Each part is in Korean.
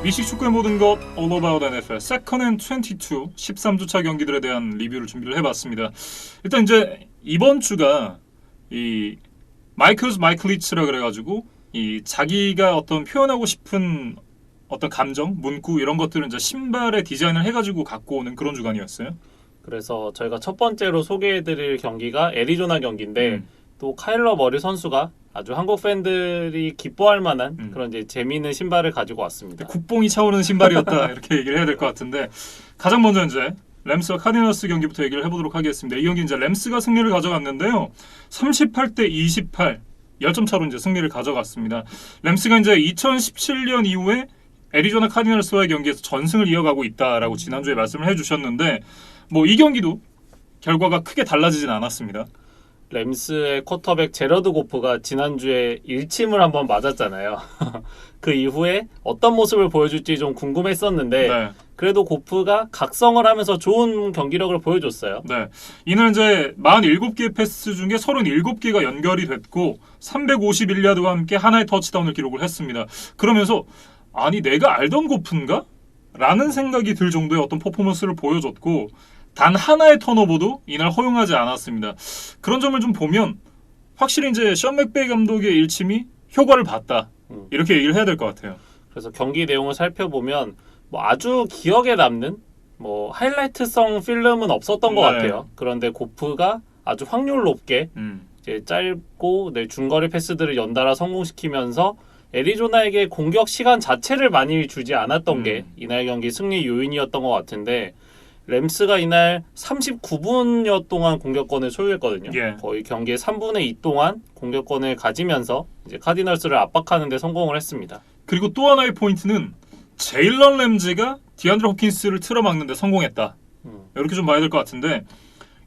미식 축구의 모든 것 All About NFL Second and 22 13주차 경기들에 대한 리뷰를 준비를 해봤습니다. 일단 이제 이번 주가 이 마이클스 마이클리츠라 그래가지고 이 자기가 어떤 표현하고 싶은 어떤 감정, 문구 이런 것들을 이제 신발에 디자인을 해가지고 갖고 오는 그런 주간이었어요. 그래서 저희가 첫 번째로 소개해드릴 경기가 애리조나 경기인데 또 카일러 머리 선수가 아주 한국 팬들이 기뻐할 만한 그런 이제 재미있는 신발을 가지고 왔습니다. 국뽕이 차오르는 신발이었다 이렇게 얘기를 해야 될 것 같은데 가장 먼저 이제 램스와 카디널스 경기부터 얘기를 해보도록 하겠습니다. 이 경기 이제 램스가 승리를 가져갔는데요. 38대 28 10점 차로 이제 승리를 가져갔습니다. 램스가 이제 2017년 이후에 애리조나 카디널스와의 경기에서 전승을 이어가고 있다라고 지난주에 말씀을 해주셨는데 뭐 이 경기도 결과가 크게 달라지진 않았습니다. 램스의 쿼터백 제러드 고프가 지난주에 일침을 한번 맞았잖아요. 그 이후에 어떤 모습을 보여줄지 좀 궁금했었는데 네. 그래도 고프가 각성을 하면서 좋은 경기력을 보여줬어요. 네. 이날 이제 47개의 패스 중에 37개가 연결이 됐고 351야드와 함께 하나의 터치다운을 기록을 했습니다. 그러면서 아니 내가 알던 고프인가? 라는 생각이 들 정도의 어떤 퍼포먼스를 보여줬고 단 하나의 턴오버도 이날 허용하지 않았습니다. 그런 점을 좀 보면 확실히 이제 션 맥베이 감독의 일침이 효과를 봤다. 이렇게 얘기를 해야 될 것 같아요. 그래서 경기 내용을 살펴보면 뭐 아주 기억에 남는 뭐 하이라이트성 필름은 없었던 것 네. 같아요. 그런데 고프가 아주 확률 높게 이제 짧고 중거리 패스들을 연달아 성공시키면서 애리조나에게 공격 시간 자체를 많이 주지 않았던 게 이날 경기 승리 요인이었던 것 같은데 램스가 이날 39분여 동안 공격권을 소유했거든요. 예. 거의 경기의 3분의 2 동안 공격권을 가지면서 이제 카디널스를 압박하는 데 성공을 했습니다. 그리고 또 하나의 포인트는 제일런 램지가 디안드레 홉킨스를 틀어막는 데 성공했다. 이렇게 좀 봐야 될 것 같은데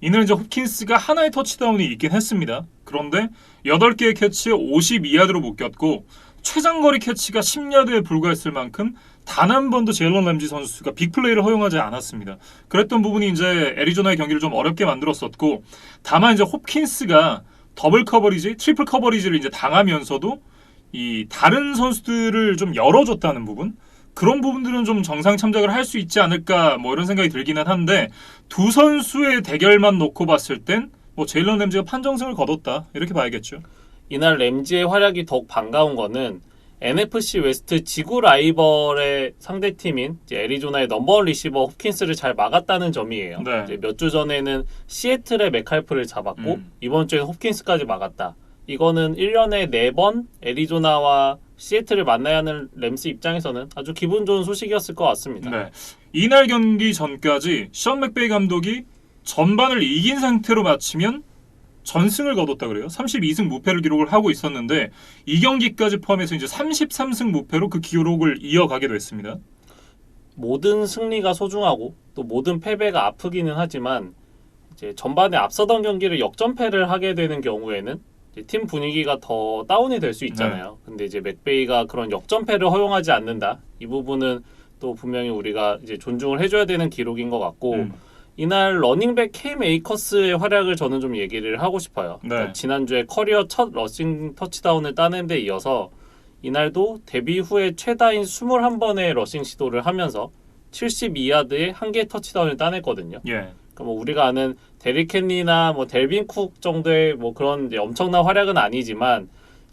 이날 이제 홉킨스가 하나의 터치다운이 있긴 했습니다. 그런데 8개의 캐치에 52야드로 묶였고 최장거리 캐치가 10야드에 불과했을 만큼 단 한 번도 제일런 램지 선수가 빅플레이를 허용하지 않았습니다. 그랬던 부분이 이제 애리조나의 경기를 좀 어렵게 만들었었고 다만 이제 홉킨스가 더블 커버리지, 트리플 커버리지를 이제 당하면서도 이 다른 선수들을 좀 열어줬다는 부분 그런 부분들은 좀 정상 참작을 할 수 있지 않을까 뭐 이런 생각이 들기는 한데 두 선수의 대결만 놓고 봤을 땐 뭐 제일런 램지가 판정승을 거뒀다 이렇게 봐야겠죠. 이날 램지의 활약이 더욱 반가운 거는 NFC 웨스트 지구 라이벌의 상대팀인 이제 애리조나의 넘버원 리시버 홉킨스를 잘 막았다는 점이에요. 네. 몇 주 전에는 시애틀의 맥칼프를 잡았고 이번 주에는 홉킨스까지 막았다. 이거는 1년에 4번 애리조나와 시애틀을 만나야 하는 램스 입장에서는 아주 기분 좋은 소식이었을 것 같습니다. 네. 이날 경기 전까지 션 맥베이 감독이 전반을 이긴 상태로 마치면 전승을 거뒀다 그래요. 32승 무패를 기록을 하고 있었는데 이 경기까지 포함해서 이제 33승 무패로 그 기록을 이어가게 됐습니다. 모든 승리가 소중하고 또 모든 패배가 아프기는 하지만 이제 전반에 앞서던 경기를 역전패를 하게 되는 경우에는 이제 팀 분위기가 더 다운이 될 수 있잖아요. 근데 이제 맥베이가 그런 역전패를 허용하지 않는다. 이 부분은 또 분명히 우리가 이제 존중을 해줘야 되는 기록인 것 같고 이날 러닝백 캠 에이커스의 활약을 저는 좀 얘기를 하고 싶어요. 네. 그러니까 지난주에 커리어 첫 러싱 터치다운을 따낸 데 이어서 이날도 데뷔 후에 최다인 21번의 러싱 시도를 하면서 72야드에 1개의 터치다운을 따냈거든요. 예. 그러니까 뭐 우리가 아는 데릭 헨리나 뭐 델빈 쿡 정도의 뭐 그런 이제 엄청난 활약은 아니지만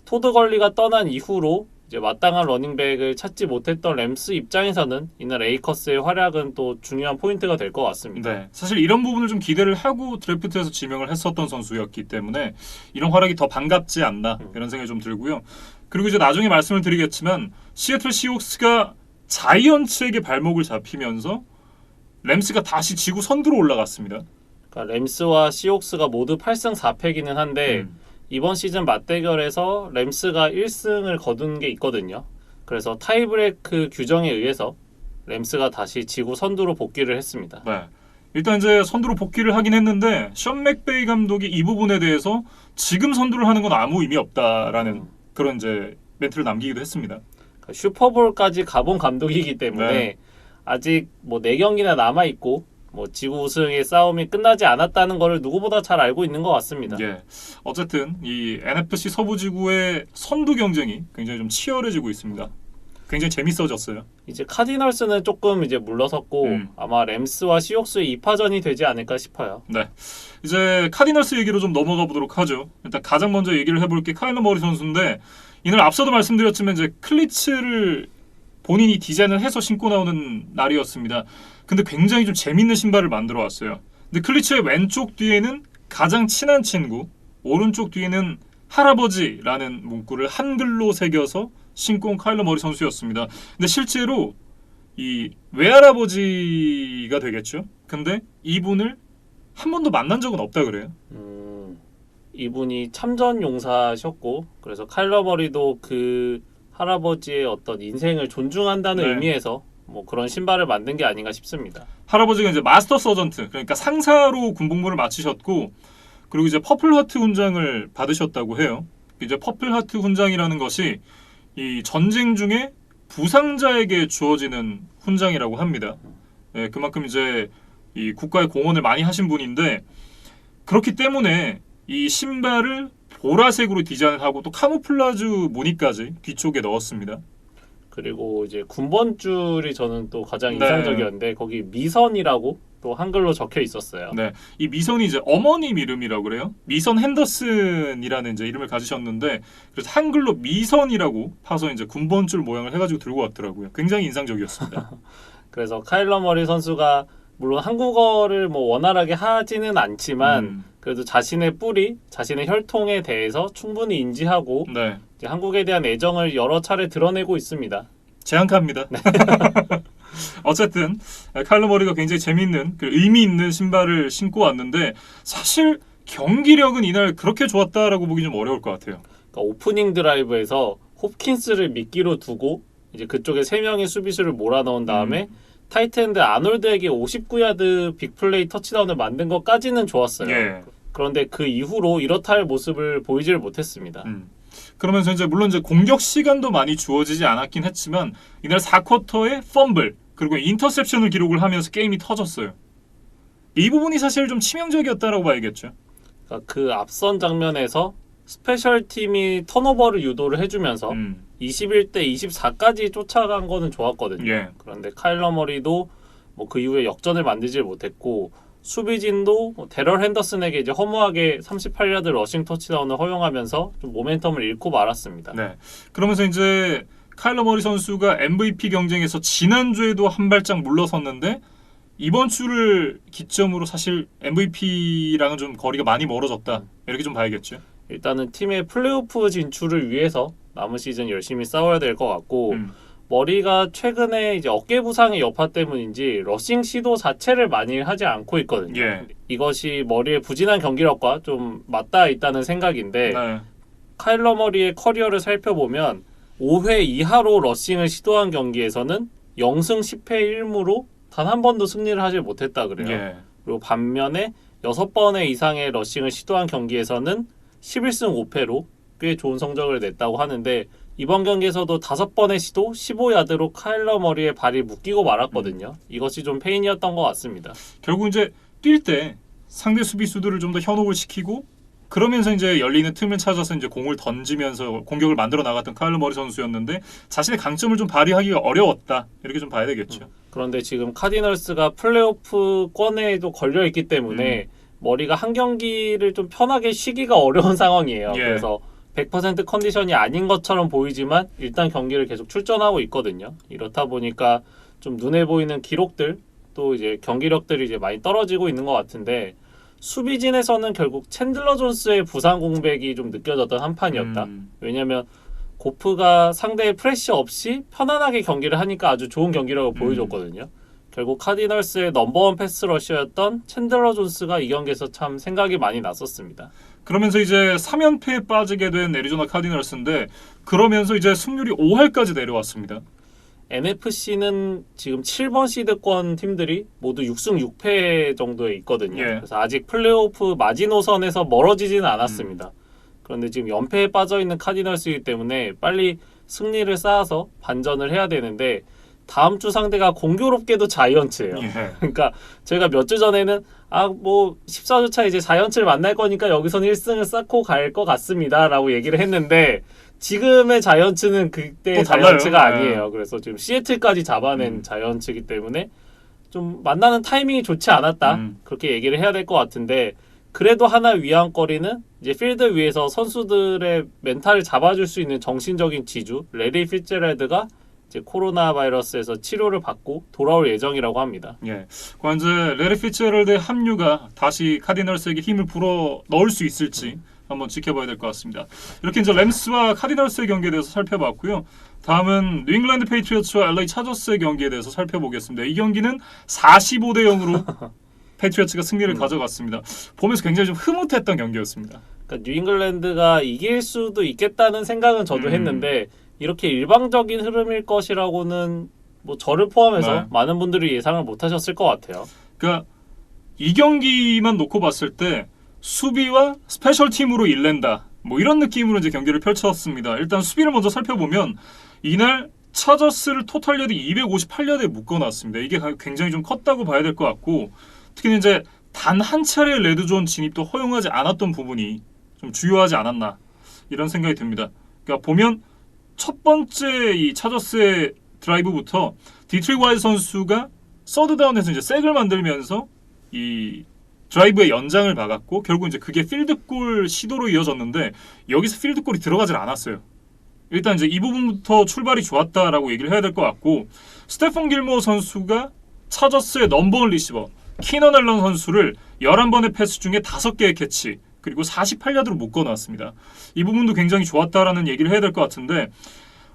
토드 걸리가 떠난 이후로 이제 마땅한 러닝백을 찾지 못했던 램스 입장에서는 이날 에이커스의 활약은 또 중요한 포인트가 될 것 같습니다. 네. 사실 이런 부분을 좀 기대를 하고 드래프트에서 지명을 했었던 선수였기 때문에 이런 활약이 더 반갑지 않나 이런 생각이 좀 들고요. 그리고 이제 나중에 말씀을 드리겠지만 시애틀 시옥스가 자이언츠에게 발목을 잡히면서 램스가 다시 지구 선두로 올라갔습니다. 그러니까 램스와 시옥스가 모두 8승 4패기는 한데 이번 시즌 맞대결에서 램스가 1승을 거둔 게 있거든요. 그래서 타이브레이크 규정에 의해서 램스가 다시 지구 선두로 복귀를 했습니다. 네. 일단 이제 선두로 복귀를 하긴 했는데 션 맥베이 감독이 이 부분에 대해서 지금 선두를 하는 건 아무 의미 없다라는 그런 이제 멘트를 남기기도 했습니다. 그러니까 슈퍼볼까지 가본 감독이기 때문에 네. 아직 뭐 4경기나 남아 있고 뭐 지구 우승의 싸움이 끝나지 않았다는 것을 누구보다 잘 알고 있는 것 같습니다. 예. 어쨌든 이 NFC 서부지구의 선두 경쟁이 굉장히 좀 치열해지고 있습니다. 굉장히 재밌어졌어요. 이제 카디널스는 조금 이제 물러섰고 아마 램스와 시옥스의 2파전이 되지 않을까 싶어요. 네, 이제 카디널스 얘기로 좀 넘어가 보도록 하죠. 일단 가장 먼저 얘기를 해볼 게 카일러 머리 선수인데 이날 앞서도 말씀드렸지만 이제 클리츠를 본인이 디자인을 해서 신고 나오는 날이었습니다. 근데 굉장히 좀 재밌는 신발을 만들어 왔어요. 근데 클리츠의 왼쪽 뒤에는 가장 친한 친구, 오른쪽 뒤에는 할아버지라는 문구를 한글로 새겨서 신고 온 카일러 머리 선수였습니다. 근데 실제로 이 외할아버지가 되겠죠. 근데 이분을 한 번도 만난 적은 없다 그래요. 이분이 참전 용사셨고 그래서 카일러 머리도 그 할아버지의 어떤 인생을 존중한다는 네. 의미에서 뭐 그런 신발을 만든 게 아닌가 싶습니다. 할아버지가 이제 마스터 서전트, 그러니까 상사로 군복무를 마치셨고 그리고 이제 퍼플 하트 훈장을 받으셨다고 해요. 이제 퍼플 하트 훈장이라는 것이 이 전쟁 중에 부상자에게 주어지는 훈장이라고 합니다. 네, 그만큼 이제 이 국가에 공헌을 많이 하신 분인데 그렇기 때문에 이 신발을 보라색으로 디자인을 하고 또 카모플라주 무늬까지 뒤쪽에 넣었습니다. 그리고 이제 군번줄이 저는 또 가장 네. 인상적이었는데 거기 미선이라고 또 한글로 적혀 있었어요. 네, 이 미선이 이제 어머님 이름이라고 그래요. 미선 핸더슨이라는 이제 이름을 가지셨는데 그래서 한글로 미선이라고 파서 이제 군번줄 모양을 해가지고 들고 왔더라고요. 굉장히 인상적이었습니다. 그래서 카일러 머리 선수가 물론 한국어를 뭐 원활하게 하지는 않지만 그래도 자신의 뿌리, 자신의 혈통에 대해서 충분히 인지하고 네, 이제 한국에 대한 애정을 여러 차례 드러내고 있습니다. 제한카입니다. 어쨌든 카일러 머리가 굉장히 재밌는 의미 있는 신발을 신고 왔는데 사실 경기력은 이날 그렇게 좋았다라고 보기 좀 어려울 것 같아요. 그러니까 오프닝 드라이브에서 홉킨스를 미끼로 두고 이제 그쪽에 3명의 수비수를 몰아넣은 다음에 타이트엔드 아놀드에게 59야드 빅플레이 터치다운을 만든 것까지는 좋았어요. 예. 그런데 그 이후로 이렇다 할 모습을 보이지를 못했습니다. 그러면서 이제 물론 이제 공격 시간도 많이 주어지지 않았긴 했지만 이날 4쿼터에 펌블 그리고 인터셉션을 기록을 하면서 게임이 터졌어요. 이 부분이 사실 좀 치명적이었다라고 봐야겠죠. 그러니까 그 앞선 장면에서 스페셜 팀이 턴오버를 유도를 해주면서 21대 24까지 쫓아간 거는 좋았거든요. 예. 그런데 카일러 머리도 뭐 그 이후에 역전을 만들지 못했고 수비진도 뭐 데럴 핸더슨에게 이제 허무하게 38야드 러싱 터치다운을 허용하면서 좀 모멘텀을 잃고 말았습니다. 네. 그러면서 이제 카일러 머리 선수가 MVP 경쟁에서 지난주에도 한 발짝 물러섰는데 이번 주를 기점으로 사실 MVP랑은 좀 거리가 많이 멀어졌다. 이렇게 좀 봐야겠죠. 일단은 팀의 플레이오프 진출을 위해서 남은 시즌 열심히 싸워야 될 것 같고 머리가 최근에 이제 어깨 부상의 여파 때문인지 러싱 시도 자체를 많이 하지 않고 있거든요. 예. 이것이 머리의 부진한 경기력과 좀 맞닿아 있다는 생각인데 네. 카일러 머리의 커리어를 살펴보면 5회 이하로 러싱을 시도한 경기에서는 0승 10패 1무로 단 한 번도 승리를 하지 못했다 그래요. 예. 그리고 반면에 6번의 이상의 러싱을 시도한 경기에서는 11승 5패로 꽤 좋은 성적을 냈다고 하는데 이번 경기에서도 5번의 시도 15야드로 카일러 머리에 발이 묶이고 말았거든요. 이것이 좀 페인이었던 것 같습니다. 결국 이제 뛸 때 상대 수비수들을 좀 더 현혹을 시키고 그러면서 이제 열리는 틈을 찾아서 이제 공을 던지면서 공격을 만들어 나갔던 카일러 머리 선수였는데 자신의 강점을 좀 발휘하기가 어려웠다. 이렇게 좀 봐야 되겠죠. 그런데 지금 카디널스가 플레이오프권에도 걸려 있기 때문에 머리가 한 경기를 좀 편하게 쉬기가 어려운 상황이에요. 예. 그래서 100% 컨디션이 아닌 것처럼 보이지만 일단 경기를 계속 출전하고 있거든요. 이렇다 보니까 좀 눈에 보이는 기록들 또 이제 경기력들이 이제 많이 떨어지고 있는 것 같은데 수비진에서는 결국 챈들러 존스의 부상 공백이 좀 느껴졌던 한 판이었다. 왜냐하면 고프가 상대의 프레셔 없이 편안하게 경기를 하니까 아주 좋은 경기력을 보여줬거든요. 결국 카디널스의 넘버원 패스 러셔였던 챈들러 존스가 이 경기에서 참 생각이 많이 났었습니다. 그러면서 이제 3연패에 빠지게 된 애리조나 카디널스인데 그러면서 이제 승률이 5할까지 내려왔습니다. NFC는 지금 7번 시드권 팀들이 모두 6승 6패 정도에 있거든요. 예. 그래서 아직 플레이오프 마지노선에서 멀어지지는 않았습니다. 그런데 지금 연패에 빠져있는 카디널스이기 때문에 빨리 승리를 쌓아서 반전을 해야 되는데 다음 주 상대가 공교롭게도 자이언츠예요. 예. 그러니까 저희가 몇 주 전에는 뭐 14주차 이제 자이언츠를 만날 거니까 여기서는 1승을 쌓고 갈 것 같습니다 라고 얘기를 했는데 지금의 자이언츠는 그때 또 달라요. 자이언츠가 네. 아니에요. 그래서 지금 시애틀까지 잡아낸 자이언츠이기 때문에 좀 만나는 타이밍이 좋지 않았다. 그렇게 얘기를 해야 될 것 같은데 그래도 하나 위안거리는 이제 필드 위에서 선수들의 멘탈을 잡아줄 수 있는 정신적인 지주 레리 피츠제럴드가 이제 코로나 바이러스에서 치료를 받고 돌아올 예정이라고 합니다. 예, 이제 레리 피츠제럴드의 합류가 다시 카디널스에게 힘을 불어 넣을 수 있을지 한번 지켜봐야 될 것 같습니다. 이렇게 이제 램스와 카디널스의 경기에 대해서 살펴봤고요. 다음은 뉴잉글랜드 페이트리어츠와 LA 차저스의 경기에 대해서 살펴보겠습니다. 이 경기는 45대 0으로 페이트리어츠가 승리를 가져갔습니다. 보면서 굉장히 좀 흐뭇했던 경기였습니다. 그러니까 뉴잉글랜드가 이길 수도 있겠다는 생각은 저도 했는데 이렇게 일방적인 흐름일 것이라고는 뭐 저를 포함해서 네. 많은 분들이 예상을 못하셨을 것 같아요. 그러니까 이 경기만 놓고 봤을 때 수비와 스페셜 팀으로 일랜다. 뭐 이런 느낌으로 이제 경기를 펼쳤습니다. 일단 수비를 먼저 살펴보면 이날 차저스를 토탈 야드 258야드에 묶어놨습니다. 이게 굉장히 좀 컸다고 봐야 될 것 같고 특히 이제 단 한 차례 레드존 진입도 허용하지 않았던 부분이 좀 주요하지 않았나 이런 생각이 듭니다. 그러니까 보면 첫 번째 이 차저스의 드라이브부터 디트리 와이즈 선수가 서드다운에서 이제 색을 만들면서 이 드라이브의 연장을 박았고 결국 이제 그게 필드골 시도로 이어졌는데 여기서 필드골이 들어가질 않았어요. 일단 이제 이 부분부터 출발이 좋았다라고 얘기를 해야 될 것 같고 스테폰 길모어 선수가 차저스의 넘버원 리시버 키넌 앨런 선수를 11번의 패스 중에 5개의 캐치 그리고 48야드로 묶어놨습니다. 이 부분도 굉장히 좋았다라는 얘기를 해야 될 것 같은데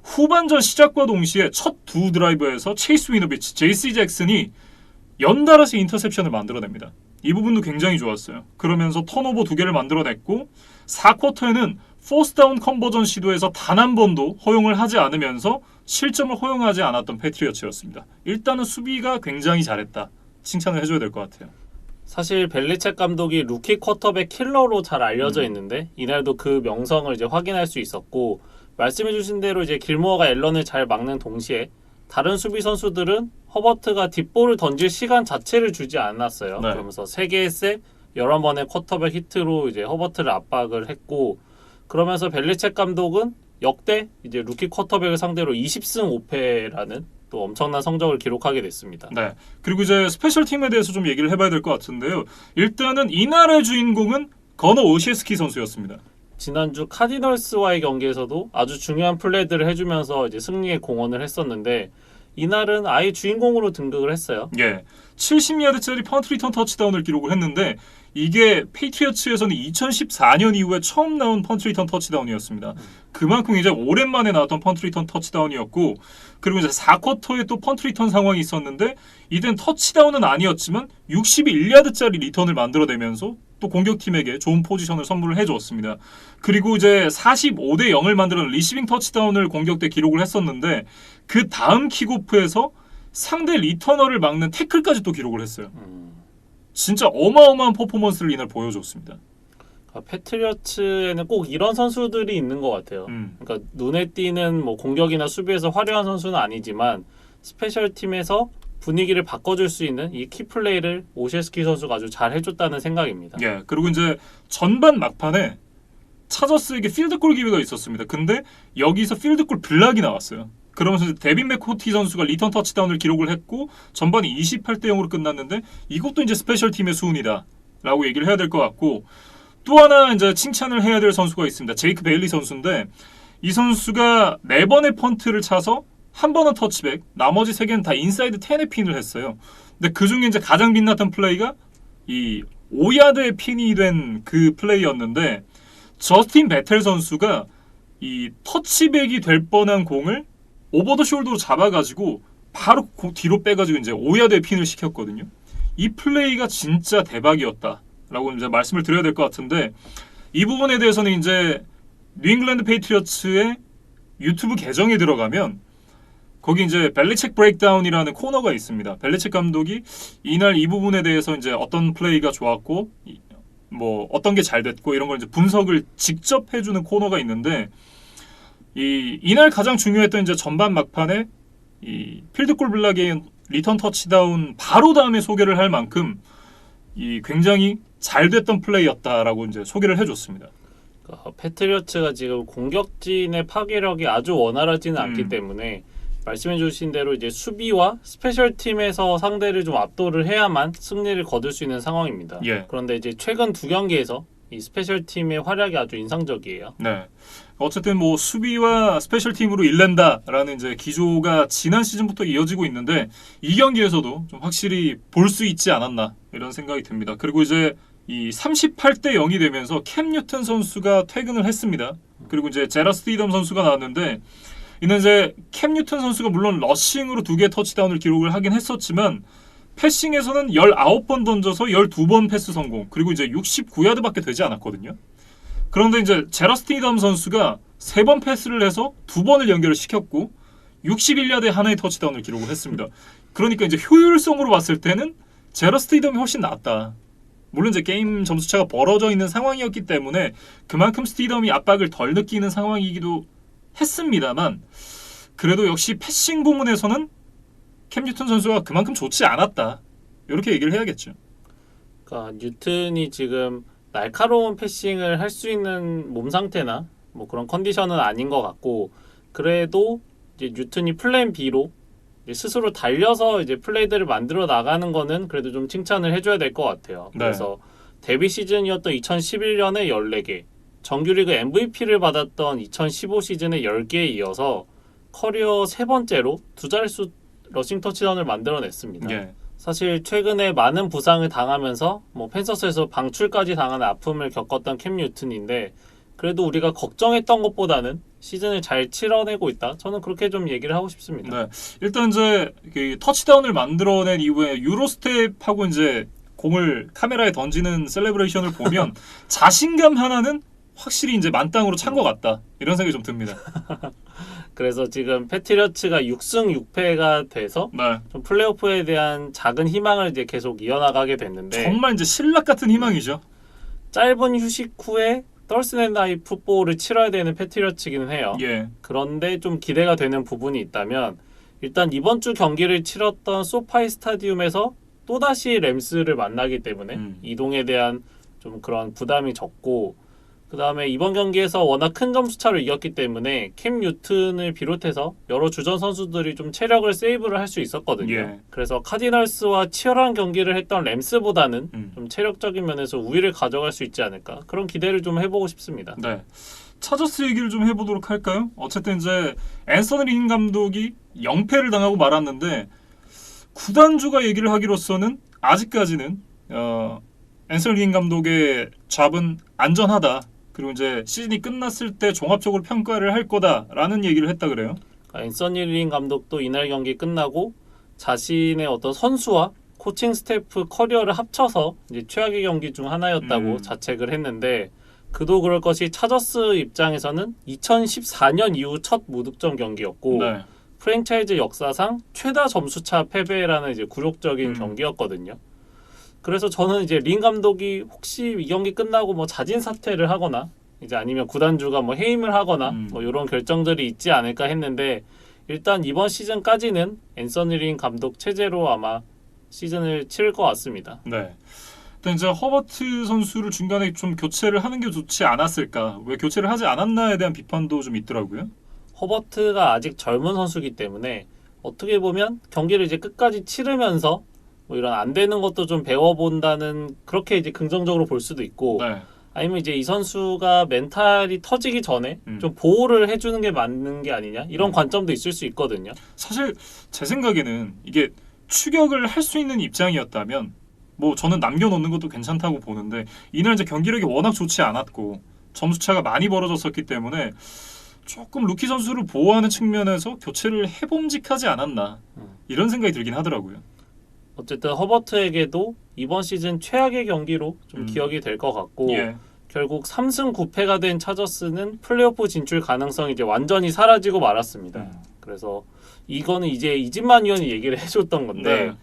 후반전 시작과 동시에 첫 두 드라이브에서 체이스 위너비치, JC 잭슨이 연달아서 인터셉션을 만들어냅니다. 이 부분도 굉장히 좋았어요. 그러면서 턴오버 2개를 만들어냈고 4쿼터에는 포스다운 컨버전 시도에서 단 한 번도 허용을 하지 않으면서 실점을 허용하지 않았던 패트리어츠였습니다. 일단은 수비가 굉장히 잘했다. 칭찬을 해줘야 될 것 같아요. 사실 벨리책 감독이 루키 쿼터백 킬러로 잘 알려져 있는데 이날도 그 명성을 이제 확인할 수 있었고 말씀해주신 대로 이제 길모어가 앨런을 잘 막는 동시에 다른 수비 선수들은 허버트가 딥볼을 던질 시간 자체를 주지 않았어요. 네. 그러면서 3개의 셋, 11번의 쿼터백 히트로 이제 허버트를 압박을 했고 그러면서 벨리책 감독은 역대 이제 루키 쿼터백을 상대로 20승 5패라는 또 엄청난 성적을 기록하게 됐습니다. 네. 그리고 이제 스페셜 팀에 대해서 좀 얘기를 해봐야 될 것 같은데요. 일단은 이날의 주인공은 거너 오시에스키 선수였습니다. 지난주 카디널스와의 경기에서도 아주 중요한 플레이들을 해주면서 이제 승리에 공헌을 했었는데 이날은 아예 주인공으로 등극을 했어요. 예, 70야드짜리 펀트 리턴 터치다운을 기록을 했는데 이게 페이트리어츠에서는 2014년 이후에 처음 나온 펀트 리턴 터치다운이었습니다. 그만큼 이제 오랜만에 나왔던 펀트 리턴 터치다운이었고 그리고 이제 4쿼터에 또 펀트 리턴 상황이 있었는데 이땐 터치다운은 아니었지만 61야드짜리 리턴을 만들어내면서 또 공격팀에게 좋은 포지션을 선물을 해주었습니다. 그리고 이제 45대 0을 만드는 리시빙 터치다운을 공격 때 기록을 했었는데 그 다음 킥오프에서 상대 리터너를 막는 태클까지 또 기록을 했어요. 진짜 어마어마한 퍼포먼스를 이날 보여줬습니다. 그러니까 패트리어츠에는 꼭 이런 선수들이 있는 것 같아요. 그러니까 눈에 띄는 뭐 공격이나 수비에서 화려한 선수는 아니지만 스페셜 팀에서 분위기를 바꿔줄 수 있는 이 키플레이를 오셰스키 선수가 아주 잘 해줬다는 생각입니다. 예, 그리고 이제 전반 막판에 차저스에게 필드골 기회가 있었습니다. 근데 여기서 필드골 블락이 나왔어요. 그러면서 데빈 맥코티 선수가 리턴 터치다운을 기록을 했고 전반이 28대 0으로 끝났는데 이것도 이제 스페셜 팀의 수훈이다 라고 얘기를 해야 될 것 같고 또 하나 이제 칭찬을 해야 될 선수가 있습니다. 제이크 베일리 선수인데 이 선수가 4번의 펀트를 차서 한 번은 터치백, 나머지 3개는 다 인사이드 10에 핀을 했어요. 근데 그 중에 이제 가장 빛났던 플레이가 이 5야드에 핀이 된 그 플레이였는데 저스틴 베텔 선수가 이 터치백이 될 뻔한 공을 오버 더 숄더로 잡아가지고 바로 뒤로 빼가지고 이제 5야드에 핀을 시켰거든요. 이 플레이가 진짜 대박이었다라고 이제 말씀을 드려야 될 것 같은데 이 부분에 대해서는 이제 뉴잉글랜드 페이트리어츠의 유튜브 계정에 들어가면 거기 이제 벨리책 브레이크다운이라는 코너가 있습니다. 벨리책 감독이 이날 이 부분에 대해서 이제 어떤 플레이가 좋았고 뭐 어떤 게 잘 됐고 이런 걸 이제 분석을 직접 해주는 코너가 있는데 이날 가장 중요했던 이제 전반 막판에 이 필드골 블락의 리턴 터치다운 바로 다음에 소개를 할 만큼 이 굉장히 잘 됐던 플레이였다라고 이제 소개를 해줬습니다. 패트리어츠가 지금 공격진의 파괴력이 아주 원활하지는 않기 때문에 말씀해주신 대로 이제 수비와 스페셜 팀에서 상대를 좀 압도를 해야만 승리를 거둘 수 있는 상황입니다. 예. 그런데 이제 최근 두 경기에서 이 스페셜 팀의 활약이 아주 인상적이에요. 네. 어쨌든 뭐 수비와 스페셜 팀으로 일낸다라는 이제 기조가 지난 시즌부터 이어지고 있는데 이 경기에서도 좀 확실히 볼 수 있지 않았나 이런 생각이 듭니다. 그리고 이제 이 38대 0이 되면서 캠 뉴턴 선수가 퇴근을 했습니다. 그리고 이제 제라스 티덤 선수가 나왔는데 이는 이제 캠 뉴턴 선수가 물론 러싱으로 2개의 터치다운을 기록을 하긴 했었지만 패싱에서는 19번 던져서 12번 패스 성공 그리고 이제 69야드밖에 되지 않았거든요. 그런데 이제 제라스 티덤 선수가 3번 패스를 해서 2번을 연결을 시켰고 61야드에 하나의 터치다운을 기록을 했습니다. 그러니까 이제 효율성으로 봤을 때는 제라스 티덤이 훨씬 낫다. 물론 이제 게임 점수차가 벌어져 있는 상황이었기 때문에 그만큼 스티덤이 압박을 덜 느끼는 상황이기도 했습니다만 그래도 역시 패싱 부문에서는 캠 뉴턴 선수가 그만큼 좋지 않았다. 이렇게 얘기를 해야겠죠. 그러니까 뉴튼이 지금 날카로운 패싱을 할 수 있는 몸 상태나 뭐 그런 컨디션은 아닌 것 같고 그래도 이제 뉴튼이 플랜 B로 이제 스스로 달려서 이제 플레이들을 만들어 나가는 거는 그래도 좀 칭찬을 해줘야 될 것 같아요. 네. 그래서 데뷔 시즌이었던 2011년에 14개, 정규리그 MVP를 받았던 2015 시즌에 10개에 이어서 커리어 3번째로 두 자릿수 러싱 터치다운을 만들어냈습니다. 예. 사실 최근에 많은 부상을 당하면서 뭐 펜서스에서 방출까지 당하는 아픔을 겪었던 캠 뉴튼인데 그래도 우리가 걱정했던 것보다는 시즌을 잘 치러내고 있다. 저는 그렇게 좀 얘기를 하고 싶습니다. 네. 일단 이제 그 터치다운을 만들어낸 이후에 유로스텝하고 이제 공을 카메라에 던지는 셀레브레이션을 보면 자신감 하나는 확실히 이제 만땅으로 찬 것 같다. 이런 생각이 좀 듭니다. 그래서 지금 패트리어츠가 6승 6패가 돼서 네. 좀 플레이오프에 대한 작은 희망을 이제 계속 이어나가게 됐는데 정말 이제 신락 같은 희망이죠. 짧은 휴식 후에 덜스넷 나이 풋볼을 치러야 되는 패트리어츠기는 해요. 예. 그런데 좀 기대가 되는 부분이 있다면 일단 이번 주 경기를 치렀던 소파이 스타디움에서 또다시 램스를 만나기 때문에 이동에 대한 좀 그런 부담이 적고 그 다음에 이번 경기에서 워낙 큰 점수차로 이겼기 때문에 캠 뉴튼을 비롯해서 여러 주전 선수들이 좀 체력을 세이브를 할 수 있었거든요. 예. 그래서 카디널스와 치열한 경기를 했던 램스보다는 좀 체력적인 면에서 우위를 가져갈 수 있지 않을까 그런 기대를 좀 해보고 싶습니다. 네. 차저스 얘기를 좀 해보도록 할까요? 어쨌든 이제 앤서니 린 감독이 0패를 당하고 말았는데 구단주가 얘기를 하기로서는 아직까지는 앤서니 린 감독의 잡은 안전하다. 그리고 이제 시즌이 끝났을 때 종합적으로 평가를 할 거다라는 얘기를 했다 그래요. 앤서니 린 감독도 이날 경기 끝나고 자신의 어떤 선수와 코칭 스태프 커리어를 합쳐서 이제 최악의 경기 중 하나였다고 자책을 했는데 그도 그럴 것이 차저스 입장에서는 2014년 이후 첫 무득점 경기였고 네. 프랜차이즈 역사상 최다 점수차 패배라는 이제 굴욕적인 경기였거든요. 그래서 저는 이제 린 감독이 혹시 이 경기 끝나고 뭐 자진 사퇴를 하거나 이제 아니면 구단주가 뭐 해임을 하거나 뭐 이런 결정들이 있지 않을까 했는데 일단 이번 시즌까지는 앤서니 린 감독 체제로 아마 시즌을 치를 것 같습니다. 네. 일단 이제 허버트 선수를 중간에 좀 교체를 하는 게 좋지 않았을까? 왜 교체를 하지 않았나에 대한 비판도 좀 있더라고요. 허버트가 아직 젊은 선수이기 때문에 어떻게 보면 경기를 이제 끝까지 치르면서 뭐 이런 안 되는 것도 좀 배워본다는 그렇게 이제 긍정적으로 볼 수도 있고 네. 아니면 이제 이 선수가 멘탈이 터지기 전에 좀 보호를 해주는 게 맞는 게 아니냐 이런 관점도 있을 수 있거든요. 사실 제 생각에는 이게 추격을 할 수 있는 입장이었다면 뭐 저는 남겨놓는 것도 괜찮다고 보는데 이날 이제 경기력이 워낙 좋지 않았고 점수차가 많이 벌어졌었기 때문에 조금 루키 선수를 보호하는 측면에서 교체를 해봄직하지 않았나 이런 생각이 들긴 하더라고요. 어쨌든 허버트에게도 이번 시즌 최악의 경기로 좀 기억이 될 것 같고 예. 결국 3승 9패가 된 차저스는 플레이오프 진출 가능성이 이제 완전히 사라지고 말았습니다. 그래서 이거는 이제 이진만 위원이 얘기를 해줬던 건데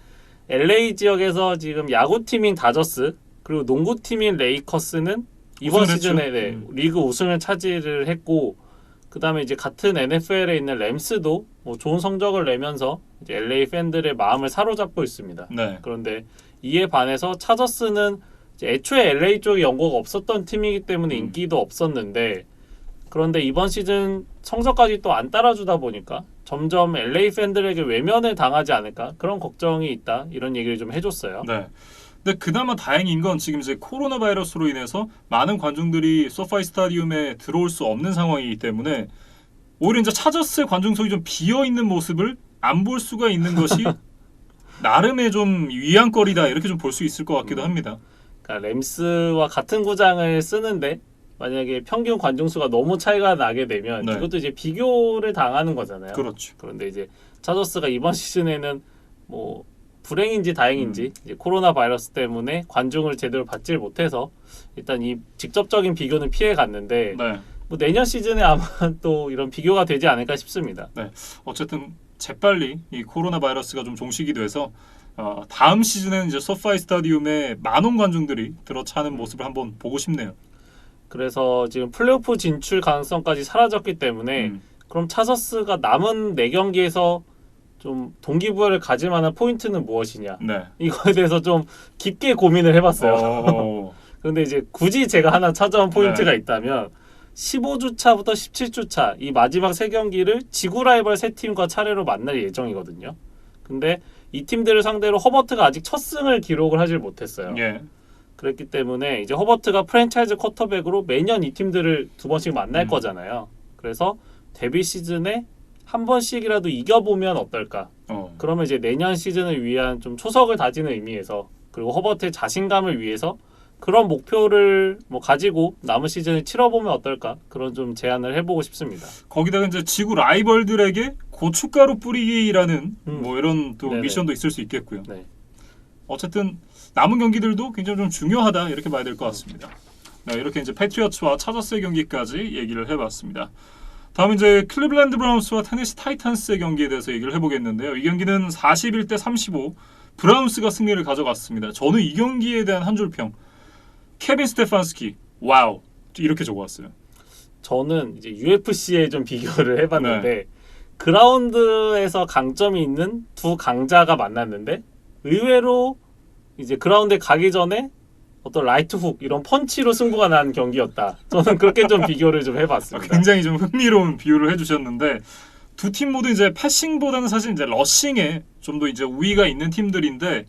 네. LA 지역에서 지금 야구팀인 다저스 그리고 농구팀인 레이커스는 이번 우승을 시즌에 했죠. 리그 우승을 차지를 했고 그 다음에 이제 같은 NFL에 있는 램스도 뭐 좋은 성적을 내면서 이제 LA 팬들의 마음을 사로잡고 있습니다. 네. 그런데 이에 반해서 차저스는 이제 애초에 LA 쪽에 연고가 없었던 팀이기 때문에 인기도 없었는데 그런데 이번 시즌 성적까지 또 안 따라주다 보니까 점점 LA 팬들에게 외면을 당하지 않을까 그런 걱정이 있다 이런 얘기를 좀 해줬어요. 네. 근데 그나마 다행인 건 지금 이제 코로나 바이러스로 인해서 많은 관중들이 소파이 스타디움에 들어올 수 없는 상황이기 때문에 오히려 이제 차저스의 관중석이 좀 비어 있는 모습을 안 볼 수가 있는 것이 나름의 좀 위안거리다 이렇게 좀 볼 수 있을 것 같기도 합니다. 그러니까 램스와 같은 구장을 쓰는데 만약에 평균 관중 수가 너무 차이가 나게 되면 네. 이것도 이제 비교를 당하는 거잖아요. 그렇죠. 그런데 이제 차저스가 이번 시즌에는 뭐 불행인지 다행인지 이제 코로나 바이러스 때문에 관중을 제대로 받질 못해서 일단 이 직접적인 비교는 피해 갔는데 네. 뭐 내년 시즌에 아마 또 이런 비교가 되지 않을까 싶습니다. 어쨌든 재빨리 이 코로나 바이러스가 좀 종식이 돼서 다음 시즌에는 이제 소파이 스타디움에 만원 관중들이 들어차는 모습을 한번 보고 싶네요. 그래서 지금 플레이오프 진출 가능성까지 사라졌기 때문에 그럼 차저스가 남은 4경기에서 좀 동기부여를 가질 만한 포인트는 무엇이냐 네. 이거에 대해서 좀 깊게 고민을 해봤어요. 그런데 이제 굳이 제가 하나 찾아온 포인트가 있다면 15주차부터 17주차 이 마지막 3경기를 지구 라이벌 3팀과 차례로 만날 예정이거든요. 근데 이 팀들을 상대로 허버트가 아직 첫 승을 기록을 하질 못했어요. 예. 그렇기 때문에 이제 허버트가 프랜차이즈 쿼터백으로 매년 이 팀들을 2번씩 만날 거잖아요. 그래서 데뷔 시즌에 한 번씩이라도 이겨보면 어떨까? 그러면 이제 내년 시즌을 위한 좀 초석을 다지는 의미에서 그리고 허버트의 자신감을 위해서 그런 목표를 뭐 가지고 남은 시즌을 치러보면 어떨까? 그런 좀 제안을 해보고 싶습니다. 거기다가 이제 지구 라이벌들에게 고춧가루 뿌리기라는 뭐 이런 또 네네. 미션도 있을 수 있겠고요. 네. 어쨌든 남은 경기들도 굉장히 좀 중요하다 이렇게 봐야 될 것 같습니다. 네, 이렇게 이제 패트리어츠와 차저스의 경기까지 얘기를 해봤습니다. 다음 이제 클리블랜드 브라운스와 테네시 타이탄스의 경기에 대해서 얘기를 해보겠는데요. 이 경기는 41대 35 브라운스가 승리를 가져갔습니다. 저는 이 경기에 대한 한 줄 평. 케빈 스테판스키 와우 이렇게 적어왔어요. 저는 이제 UFC에 좀 비교를 해봤는데 그라운드에서 강점이 있는 두 강자가 만났는데 의외로 이제 그라운드에 가기 전에 어떤 라이트 훅 이런 펀치로 승부가 난 경기였다. 저는 그렇게 좀 비교를 좀 해봤습니다. 굉장히 좀 흥미로운 비유를 해주셨는데 두 팀 모두 이제 패싱보다는 사실 이제 러싱에 좀 더 이제 우위가 있는 팀들인데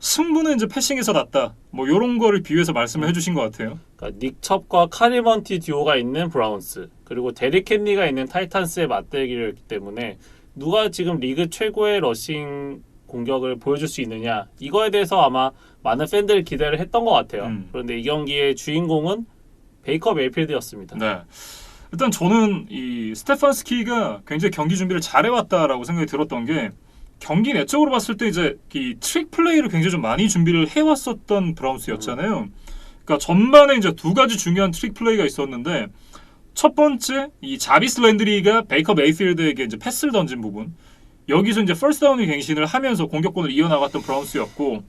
승부는 이제 패싱에서 났다. 뭐 이런 거를 비유해서 말씀을 해주신 것 같아요. 그러니까 닉 첩과 카리먼티 듀오가 있는 브라운스 그리고 데릭 헨리가 있는 타이탄스의 맞대결이기 때문에 누가 지금 리그 최고의 러싱 공격을 보여줄 수 있느냐 이거에 대해서 아마 많은 팬들이 기대를 했던 것 같아요. 그런데 이 경기의 주인공은 베이커 메이필드였습니다. 네. 일단 저는 이 스테판스키가 굉장히 경기 준비를 잘해왔다라고 생각이 들었던 게 경기 내적으로 봤을 때 이제 이 트릭 플레이를 굉장히 좀 많이 준비를 해왔었던 브라운스였잖아요. 그러니까 전반에 이제 두 가지 중요한 트릭 플레이가 있었는데 첫 번째 이 자비스 랜드리가 베이커 메이필드에게 이제 패스를 던진 부분 여기서 이제 퍼스트 다운을 갱신을 하면서 공격권을 이어나갔던 브라운스였고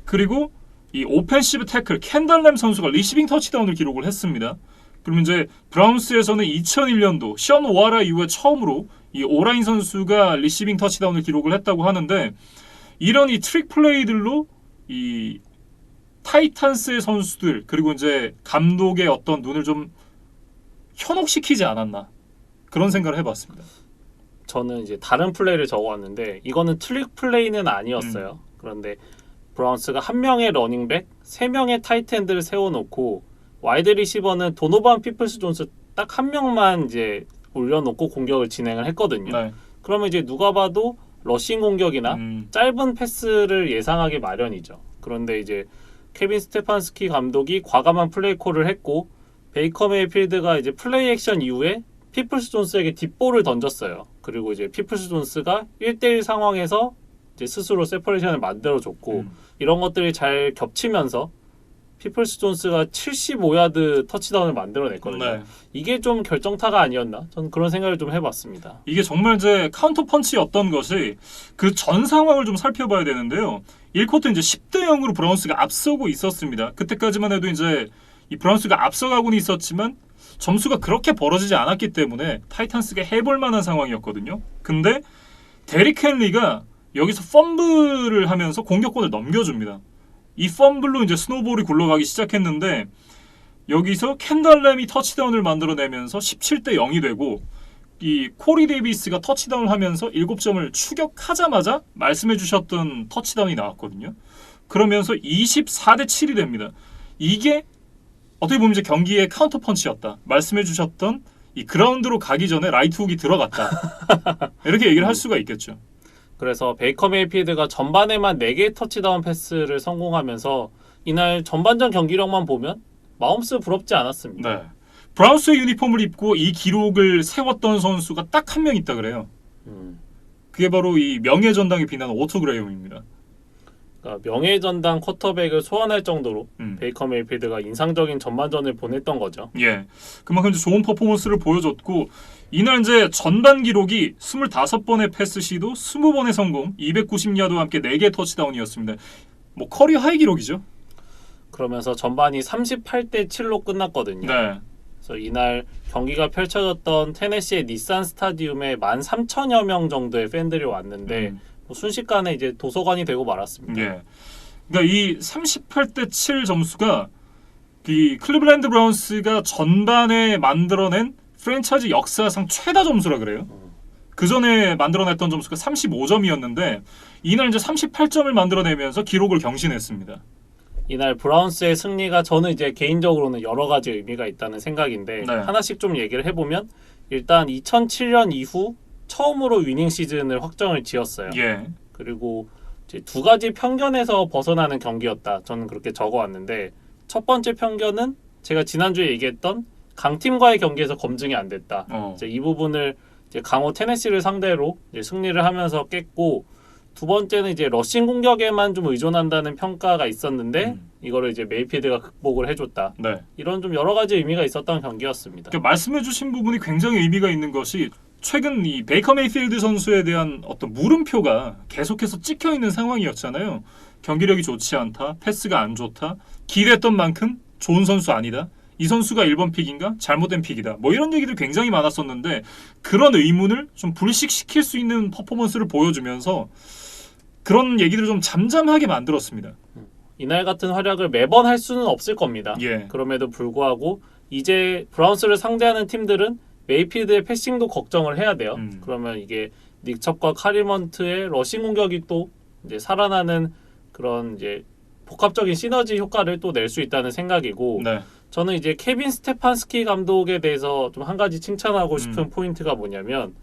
그리고 이 오펜시브 태클 켄달 램 선수가 리시빙 터치다운을 기록을 했습니다. 그러면 이제 브라운스에서는 2001년도 션 오하라 이후에 처음으로 이 오라인 선수가 리시빙 터치다운을 기록을 했다고 하는데 이런 이 트릭 플레이들로 이 타이탄스의 선수들 그리고 이제 감독의 어떤 눈을 좀 현혹시키지 않았나 그런 생각을 해봤습니다. 저는 이제 다른 플레이를 적어왔는데 이거는 트릭 플레이는 아니었어요. 그런데 브라운스가 한 명의 러닝백, 3명의 타이트엔드를 세워놓고 와이드 리시버는 도노반 피플스 존스 딱 한 명만 이제 올려놓고 공격을 진행을 했거든요. 네. 그러면 이제 누가 봐도 러싱 공격이나 짧은 패스를 예상하기 마련이죠. 그런데 이제 케빈 스테판스키 감독이 과감한 플레이 콜을 했고 베이커 메이필드가 이제 플레이 액션 이후에 피플스 존스에게 뒷볼을 던졌어요. 그리고 이제 피플스 존스가 1대1 상황에서 이제 스스로 세퍼레이션을 만들어줬고 이런 것들이 잘 겹치면서 피플스 존스가 75야드 터치다운을 만들어냈거든요. 네. 이게 좀 결정타가 아니었나? 저는 그런 생각을 좀 해봤습니다. 이게 정말 이제 카운터 펀치였던 것이 그 전 상황을 좀 살펴봐야 되는데요. 1쿼터 이제 10대 0으로 브라운스가 앞서고 있었습니다. 그때까지만 해도 이제 이 브라운스가 앞서가고는 있었지만 점수가 그렇게 벌어지지 않았기 때문에 타이탄스가 해볼 만한 상황이었거든요. 근데 데릭 헨리가 여기서 펌블을 하면서 공격권을 넘겨줍니다. 이 펌블로 이제 스노볼이 굴러가기 시작했는데 여기서 켄달 램이 터치다운을 만들어내면서 17대 0이 되고 이 코리 데이비스가 터치다운을 하면서 7점을 추격하자마자 말씀해 주셨던 터치다운이 나왔거든요. 그러면서 24대 7이 됩니다. 이게 어떻게 보면 이제 경기의 카운터 펀치였다. 말씀해 주셨던 이 그라운드로 가기 전에 라이트 훅이 들어갔다. 이렇게 얘기를 할 수가 있겠죠. 그래서 베이커 메이필드가 전반에만 4개의 터치다운 패스를 성공하면서 이날 전반전 경기력만 보면 마홈스 부럽지 않았습니다. 네. 브라운스의 유니폼을 입고 이 기록을 세웠던 선수가 딱 한 명 있다 그래요. 그게 바로 이 명예전당에 빛나는 오토 그레이엄입니다. 그러니까 명예전당 쿼터백을 소환할 정도로 베이커 메이필드가 인상적인 전반전을 보냈던 거죠. 예, 그만큼 이제 좋은 퍼포먼스를 보여줬고 이날 이제 전반 기록이 25번의 패스 시도, 20번의 성공, 290야드와 함께 4개의 터치다운이었습니다. 뭐 커리어 하이 기록이죠. 그러면서 전반이 38대 7로 끝났거든요. 네. 그래서 이날 경기가 펼쳐졌던 테네시의 닛산 스타디움에 13,000여 명 정도의 팬들이 왔는데 뭐 순식간에 이제 도서관이 되고 말았습니다. 예. 그러니까 이 38대 7 점수가 이 클리블랜드 브라운스가 전반에 만들어낸 프랜차이즈 역사상 최다 점수라 그래요. 그 전에 만들어냈던 점수가 35점이었는데 이날 이제 38점을 만들어내면서 기록을 경신했습니다. 이날 브라운스의 승리가 저는 이제 개인적으로는 여러 가지 의미가 있다는 생각인데 네. 하나씩 좀 얘기를 해보면 일단 2007년 이후 처음으로 위닝 시즌을 확정을 지었어요. 예. 그리고 이제 두 가지 편견에서 벗어나는 경기였다. 저는 그렇게 적어왔는데 첫 번째 편견은 제가 지난주에 얘기했던 강팀과의 경기에서 검증이 안 됐다. 이제 이 부분을 이제 강호 테네시를 상대로 이제 승리를 하면서 깼고 두 번째는 이제 러싱 공격에만 좀 의존한다는 평가가 있었는데 이거를 이제 메이필드가 극복을 해줬다. 네. 이런 좀 여러 가지 의미가 있었던 경기였습니다. 그러니까 말씀해주신 부분이 굉장히 의미가 있는 것이 최근 이 베이커 메이필드 선수에 대한 어떤 물음표가 계속해서 찍혀 있는 상황이었잖아요. 경기력이 좋지 않다, 패스가 안 좋다, 기대했던 만큼 좋은 선수 아니다. 이 선수가 1번 픽인가? 잘못된 픽이다. 뭐 이런 얘기들 굉장히 많았었는데 그런 의문을 좀 불식시킬 수 있는 퍼포먼스를 보여주면서 그런 얘기들을 좀 잠잠하게 만들었습니다. 이날 같은 활약을 매번 할 수는 없을 겁니다. 예. 그럼에도 불구하고 이제 브라운스를 상대하는 팀들은 메이필드의 패싱도 걱정을 해야 돼요. 그러면 이게 닉첩과 카리먼트의 러싱 공격이 또 이제 살아나는 그런 이제 복합적인 시너지 효과를 또 낼 수 있다는 생각이고 네. 저는 이제 케빈 스테판스키 감독에 대해서 좀 한 가지 칭찬하고 싶은 포인트가 뭐냐면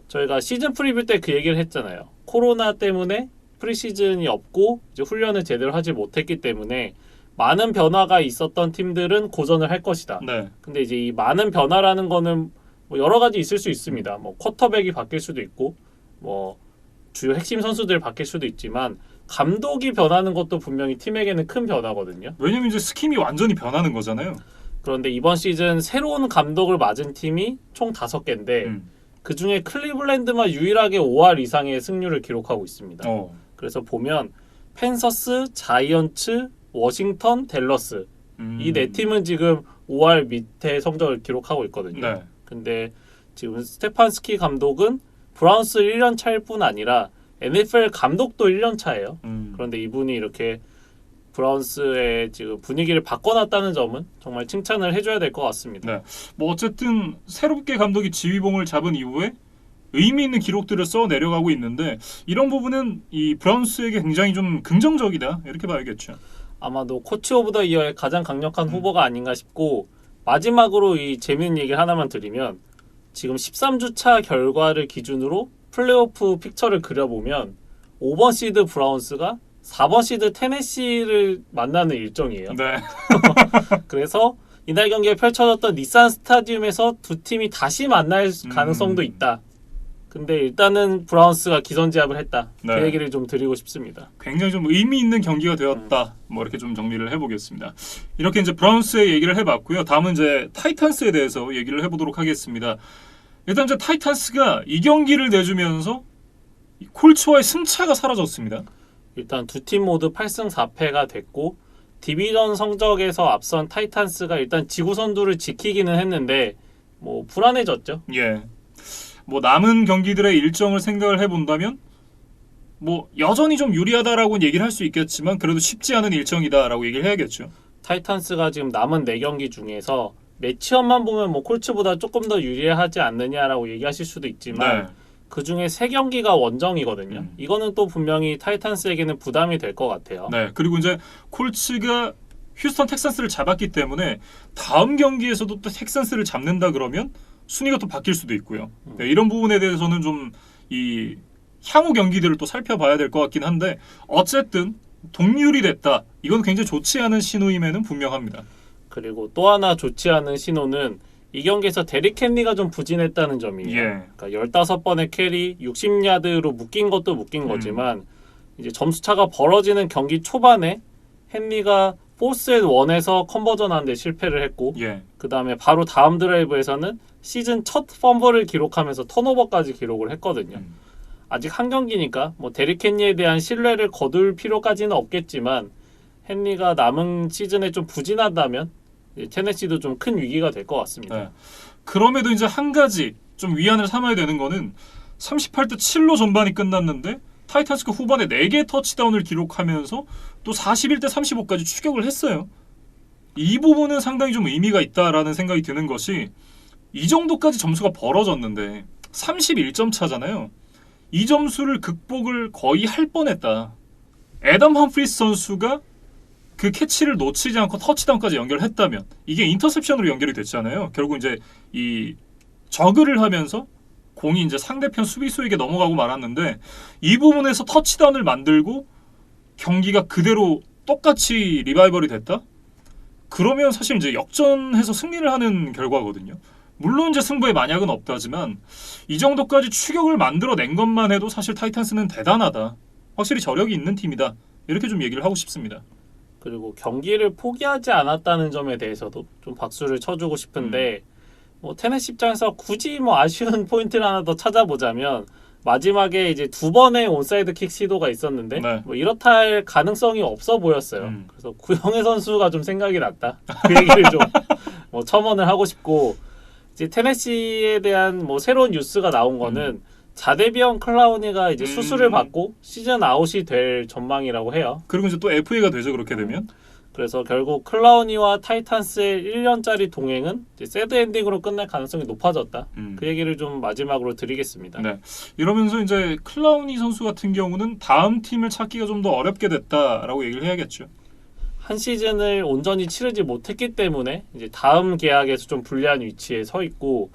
저희가 시즌 프리뷰 때 그 얘기를 했잖아요. 코로나 때문에 프리시즌이 없고 이제 훈련을 제대로 하지 못했기 때문에 많은 변화가 있었던 팀들은 고전을 할 것이다. 네. 근데 이제 이 많은 변화라는 거는 뭐 여러 가지 있을 수 있습니다. 뭐 쿼터백이 바뀔 수도 있고 뭐 주요 핵심 선수들 바뀔 수도 있지만 감독이 변하는 것도 분명히 팀에게는 큰 변화거든요. 왜냐면 이제 스킴이 완전히 변하는 거잖아요. 그런데 이번 시즌 새로운 감독을 맞은 팀이 총 5개인데 그 중에 클리블랜드만 유일하게 5할 이상의 승률을 기록하고 있습니다. 그래서 보면 팬서스, 자이언츠, 워싱턴, 댈러스 이 네 팀은 지금 5할 밑에 성적을 기록하고 있거든요. 네. 근데 지금 스테판스키 감독은 브라운스 1년 차일 뿐 아니라 NFL 감독도 1년 차예요. 그런데 이분이 이렇게 브라운스의 지금 분위기를 바꿔놨다는 점은 정말 칭찬을 해줘야 될 것 같습니다. 네. 뭐 어쨌든 새롭게 감독이 지휘봉을 잡은 이후에 의미 있는 기록들을 써 내려가고 있는데 이런 부분은 이 브라운스에게 굉장히 좀 긍정적이다 이렇게 봐야겠죠. 아마도 코치 오브 더 이어의 가장 강력한 후보가 아닌가 싶고 마지막으로 이 재미있는 얘기 하나만 드리면 지금 13주차 결과를 기준으로 플레이오프 픽처를 그려보면 5번 시드 브라운스가 4번 시드 테네시를 만나는 일정이에요. 네. 그래서 이날 경기에 펼쳐졌던 닛산 스타디움에서 두 팀이 다시 만날 가능성도 있다. 근데 일단은 브라운스가 기선제압을 했다. 네. 그 얘기를 좀 드리고 싶습니다. 굉장히 좀 의미 있는 경기가 되었다. 뭐 이렇게 좀 정리를 해보겠습니다. 이렇게 이제 브라운스의 얘기를 해봤고요. 다음은 이제 타이탄스에 대해서 얘기를 해보도록 하겠습니다. 일단 이제 타이탄스가 이 경기를 내주면서 콜츠와의 승차가 사라졌습니다. 일단 두 팀 모두 8승 4패가 됐고 디비전 성적에서 앞선 타이탄스가 일단 지구 선두를 지키기는 했는데 뭐 불안해졌죠. 예. 뭐 남은 경기들의 일정을 생각을 해본다면 뭐 여전히 좀 유리하다라고 얘기를 할 수 있겠지만 그래도 쉽지 않은 일정이다라고 얘기를 해야겠죠. 타이탄스가 지금 남은 4경기 중에서 매치업만 보면 뭐 콜츠보다 조금 더 유리하지 않느냐라고 얘기하실 수도 있지만 네. 그 중에 3경기가 원정이거든요. 음. 이거는 또 분명히 타이탄스에게는 부담이 될 것 같아요. 네. 그리고 이제 콜츠가 휴스턴 텍산스를 잡았기 때문에 다음 경기에서도 또 텍산스를 잡는다 그러면 순위가 또 바뀔 수도 있고요. 네, 이런 부분에 대해서는 좀 이 향후 경기들을 또 살펴봐야 될 것 같긴 한데 어쨌든 동률이 됐다. 이건 굉장히 좋지 않은 신호임에는 분명합니다. 그리고 또 하나 좋지 않은 신호는 이 경기에서 데릭 헨리가 좀 부진했다는 점이에요. 예. 그러니까 15번의 캐리 60야드로 묶인 것도 묶인 거지만 이제 점수차가 벌어지는 경기 초반에 헨리가 포스앳 1에서 컨버전 하는데 실패를 했고 예. 그 다음에 바로 다음 드라이브에서는 시즌 첫 펌블을 기록하면서 턴오버까지 기록을 했거든요. 아직 한 경기니까 뭐 데릭 헨리에 대한 신뢰를 거둘 필요까지는 없겠지만 헨리가 남은 시즌에 좀 부진한다면 테네시도 좀 큰 위기가 될 것 같습니다. 네. 그럼에도 이제 한 가지 좀 위안을 삼아야 되는 거는 38대 7로 전반이 끝났는데 타이탄스가 후반에 4개의 터치다운을 기록하면서 또 41대 35까지 추격을 했어요. 이 부분은 상당히 좀 의미가 있다라는 생각이 드는 것이 이 정도까지 점수가 벌어졌는데 31점 차잖아요. 이 점수를 극복을 거의 할 뻔했다. 애덤 험프리스 선수가 그 캐치를 놓치지 않고 터치다운까지 연결했다면 이게 인터셉션으로 연결이 됐잖아요. 결국 이제 이 저그를 하면서 공이 이제 상대편 수비수에게 넘어가고 말았는데 이 부분에서 터치다운을 만들고 경기가 그대로 똑같이 리바이벌이 됐다? 그러면 사실 이제 역전해서 승리를 하는 결과거든요. 물론 이제 승부에 만약은 없다지만 이 정도까지 추격을 만들어낸 것만 해도 사실 타이탄스는 대단하다. 확실히 저력이 있는 팀이다. 이렇게 좀 얘기를 하고 싶습니다. 그리고 경기를 포기하지 않았다는 점에 대해서도 좀 박수를 쳐주고 싶은데 뭐 테네시 입장에서 굳이 뭐 아쉬운 포인트를 하나 더 찾아보자면 마지막에 이제 2번의 온사이드 킥 시도가 있었는데 네. 뭐 이렇다 할 가능성이 없어 보였어요. 그래서 구영애 선수가 좀 생각이 났다. 그 얘기를 좀 뭐 첨언을 하고 싶고 이제 테네시에 대한 뭐 새로운 뉴스가 나온 거는 자데비언 클라우니가 이제 수술을 받고 시즌 아웃이 될 전망이라고 해요. 그리고 이제 또 FA가 되죠. 그렇게 되면. 그래서 결국 클라우니와 타이탄스의 1년짜리 동행은 이제 새드 엔딩으로 끝날 가능성이 높아졌다. 그 얘기를 좀 마지막으로 드리겠습니다. 네. 이러면서 이제 클라우니 선수 같은 경우는 다음 팀을 찾기가 좀 더 어렵게 됐다라고 얘기를 해야겠죠. 한 시즌을 온전히 치르지 못했기 때문에 이제 다음 계약에서 좀 불리한 위치에 서 있고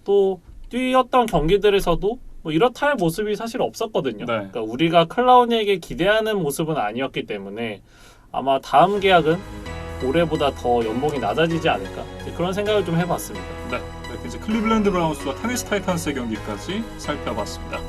또 뛰었던 경기들에서도 뭐 이렇다 할 모습이 사실 없었거든요. 네. 그러니까 우리가 클라우니에게 기대하는 모습은 아니었기 때문에 아마 다음 계약은 올해보다 더 연봉이 낮아지지 않을까 그런 생각을 좀 해봤습니다. 네. 이렇게 이제 클리블랜드 브라운스와 테네시 타이탄스의 경기까지 살펴봤습니다.